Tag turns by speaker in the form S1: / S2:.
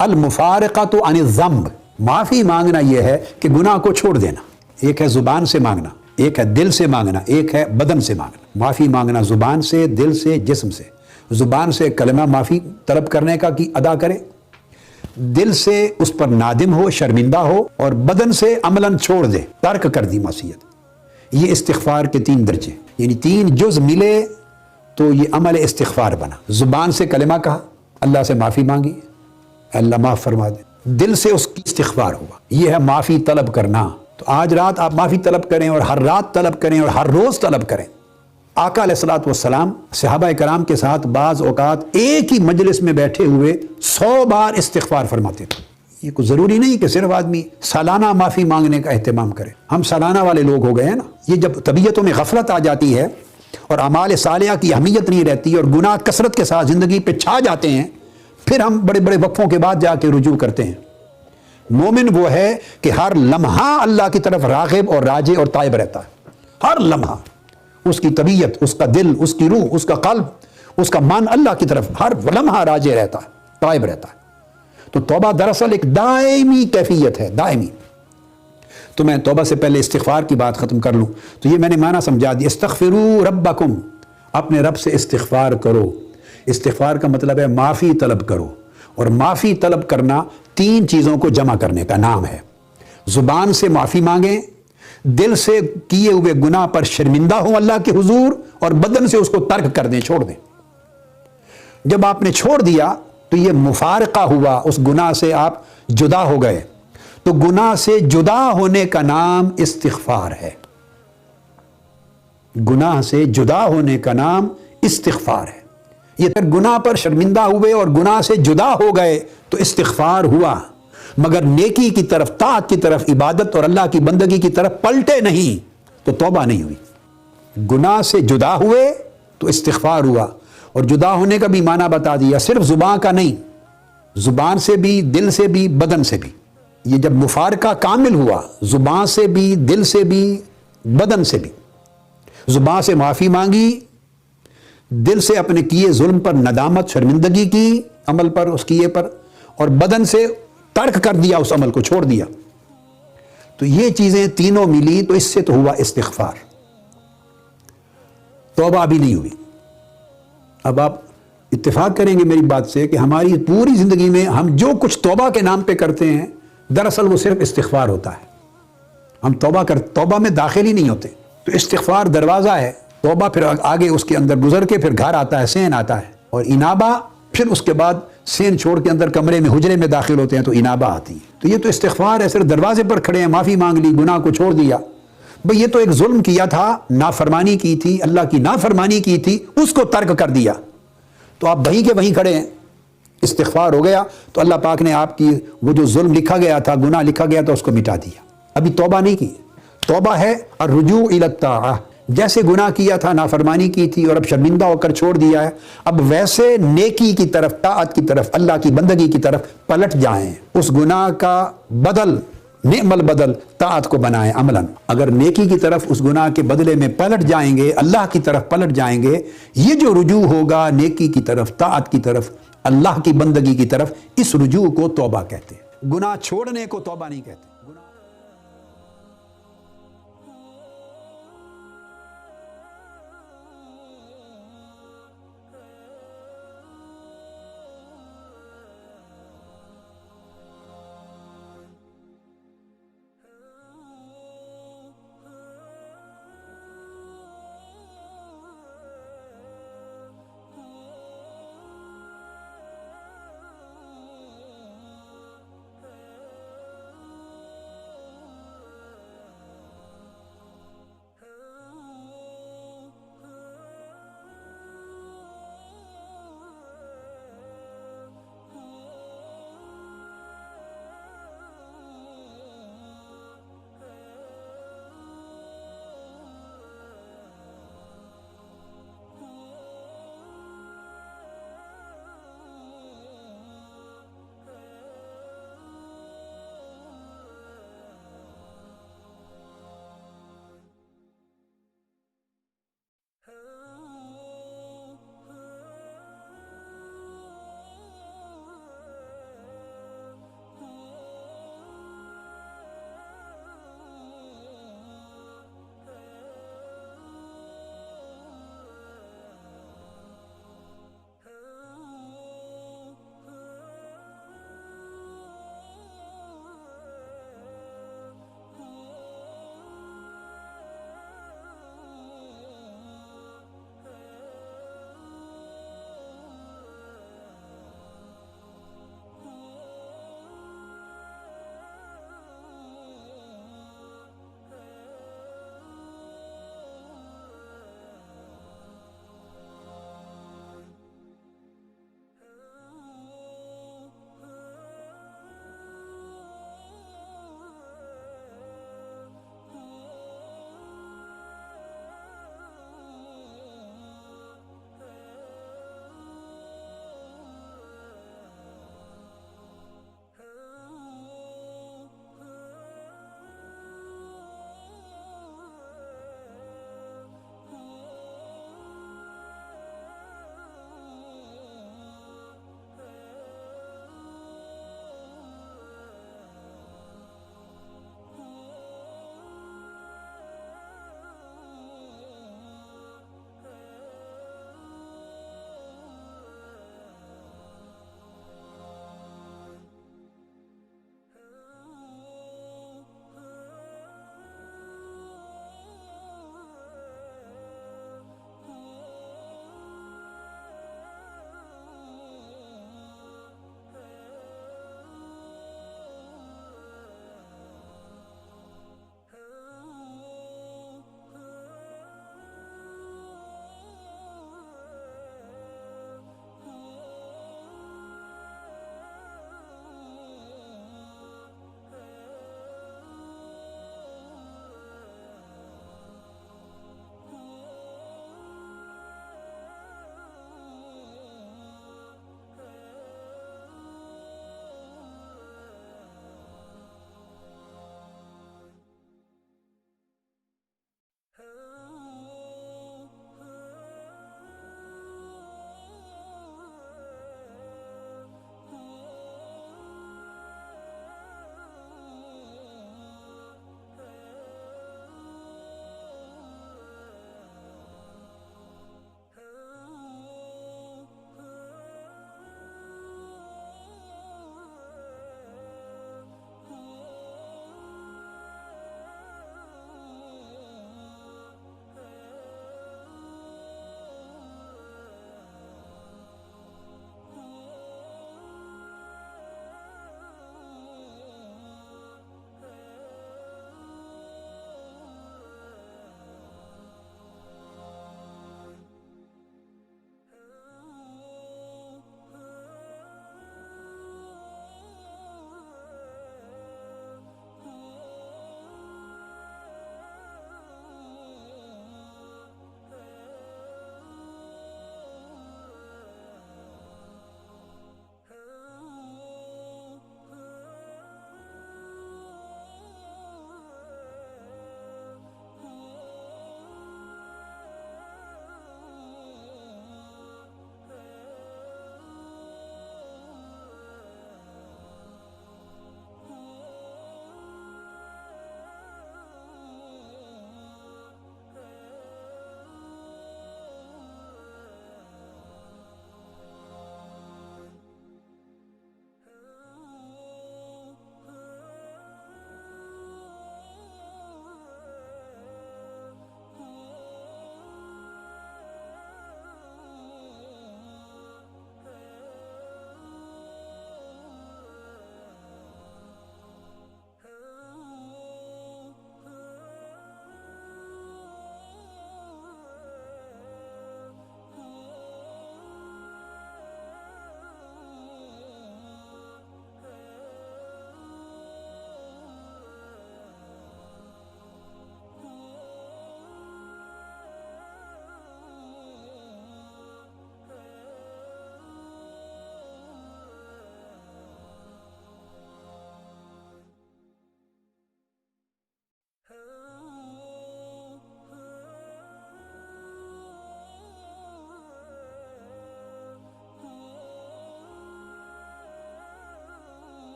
S1: المفارقत अन ज़ंब, माफ़ी मांगना यह है कि गुनाह को छोड़ देना. एक है ज़ुबान से मांगना, एक है दिल से मांगना, एक है बदन से मांगना. माफ़ी मांगना ज़ुबान से, दिल से, जिस्म से. ज़ुबान से कलमा माफ़ी तलब करने का कि अदा करे, दिल से उस पर नादिम हो, शर्मिंदा हो, और बदन से अमलन छोड़ दे, तर्क कर दी मासियत. ये इस्तिग़फ़ार के 3 दर्जे, यानी 3 जुज़ मिले तो ये अमल इस्तिग़फ़ार बना. ज़ुबान से कलमा कहा, अल्लाह से माफ़ी मांगी, अल्लाह माफ़ फरमा दे. दिल से उसकी इस्तिग़फ़ार हुआ, ये है माफ़ी तलब करना. तो आज रात आप माफ़ी तलब करें, और हर रात तलब करें, और हर रोज़ तलब करें. आका अलैहिस्सलातु वस्सलाम सहाबा कराम के साथ बाज़ औक़ात एक ही मजलिस में बैठे हुए 100 बार इस्तिग़फ़ार फरमाते थे. ये कोई ज़रूरी नहीं कि सिर्फ आदमी सालाना माफ़ी मांगने का एहतमाम करे. हम सालाना वाले लोग हो गए हैं ना. ये जब तबीयतों में गफलत आ जाती है और अमाल सालिहा की अहमियत नहीं रहती और गुनाह कसरत के साथ ज़िंदगी पे छा जाते हैं, फिर हम बड़े बड़े वक्फ़ों के बाद जाके रुजू करते हैं. मोमिन वो है कि हर लम्हा अल्लाह की तरफ राग़िब और राजे और ताइब रहता है. हर लम्हा उसकी तबीयत, उसका दिल, उसकी रूह, उसका क़ल्ब, उसका मन अल्लाह की तरफ हर लम्हा राजे रहता है, ताइब रहता है. तो तौबा दरअसल एक दायमी कैफियत है, दायमी. तो मैं तौबा से पहले इस्तिग़फ़ार की बात ख़त्म कर लूँ तो ये मैंने माना समझा दिया. इस्तग़फ़िरू रब्बकुम, अपने रब से इस्तिग़फ़ार करो. इस्तिग़फ़ार का मतलब है माफ़ी तलब करो, और माफ़ी तलब करना 3 चीज़ों को जमा करने का नाम है. ज़ुबान से माफ़ी मांगें, दिल से किए हुए गुनाह पर शर्मिंदा हो अल्लाह के हुजूर, और बदन से उसको तर्क कर दें, छोड़ दें. जब आपने छोड़ दिया तो ये मुफारका हुआ, उस गुनाह से आप जुदा हो गए. तो गुनाह से जुदा होने का नाम इस्तिग़फ़ार है. गुनाह से जुदा होने का नाम इस्तिग़फ़ार है. ये फिर गुनाह पर शर्मिंदा हुए और गुनाह से जुदा हो गए तो इस्तिग़फ़ार हुआ, मगर नेकी की तरफ, ताअत की तरफ, इबादत और अल्लाह की बंदगी की तरफ पलटे नहीं तो तौबा नहीं हुई. गुनाह से जुदा हुए तो इस्तिग़फ़ार हुआ, और जुदा होने का भी माना बता दिया, सिर्फ ज़ुबान का नहीं, ज़ुबान से भी, दिल से भी, बदन से भी. ये जब मुफारका कामिल हुआ, ज़ुबान से भी, दिल से भी, बदन से भी. ज़ुबान से माफ़ी मांगी, दिल से अपने किए जुल्म पर नदामत, शर्मिंदगी की अमल पर, उस किए पर, और बदन से तर्क कर दिया, उस अमल को छोड़ दिया. तो ये चीज़ें तीनों मिली तो इससे तो हुआ इस्तिग़फ़ार. तौबा भी नहीं हुई. अब आप इत्तेफाक करेंगे मेरी बात से कि हमारी पूरी ज़िंदगी में हम जो कुछ तौबा के नाम पे करते हैं, दरअसल वो सिर्फ इस्तिग़फ़ार होता है. हम तौबा में दाखिल ही नहीं होते. तो इस्तिग़फ़ार दरवाज़ा है. तौबा फिर आगे उसके अंदर गुजर के फिर घर आता है, सेन आता है, और इनाबा फिर उसके बाद सेन छोड़ के अंदर कमरे में, हुजरे में दाखिल होते हैं तो इनाबा आती है. तो ये तो इस्तिग़फ़ार है. सिर्फ दरवाजे पर खड़े हैं, माफ़ी मांग ली, गुनाह को छोड़ दिया. भाई ये तो एक जुल्म किया था, नाफरमानी की थी, अल्लाह की नाफरमानी की थी, उसको तर्क कर दिया, तो आप वहीं के वहीं खड़े हैं, इस्तिग़फ़ार हो गया. तो अल्लाह पाक ने आपकी वो जो जुल्म लिखा गया था, गुनाह लिखा गया था, उसको मिटा दिया. अभी तौबा नहीं की. तौबा है अर्रुजू इलत्ताअह. जैसे गुनाह किया था, नाफरमानी की थी, और अब शर्मिंदा होकर छोड़ दिया है, अब वैसे नेकी की तरफ, ताअत की तरफ, अल्लाह की बंदगी की तरफ पलट जाएं. उस गुनाह का बदल, नेमल बदल, ताअत को बनाएं अमलन. अगर नेकी की तरफ, उस गुनाह के बदले में पलट जाएंगे, अल्लाह की तरफ पलट जाएंगे, ये जो रुजू होगा नेकी की तरफ, ताअत की तरफ, अल्लाह की बंदगी की तरफ, इस रुजू को तौबा कहते हैं. गुनाह छोड़ने को तौबा नहीं कहते.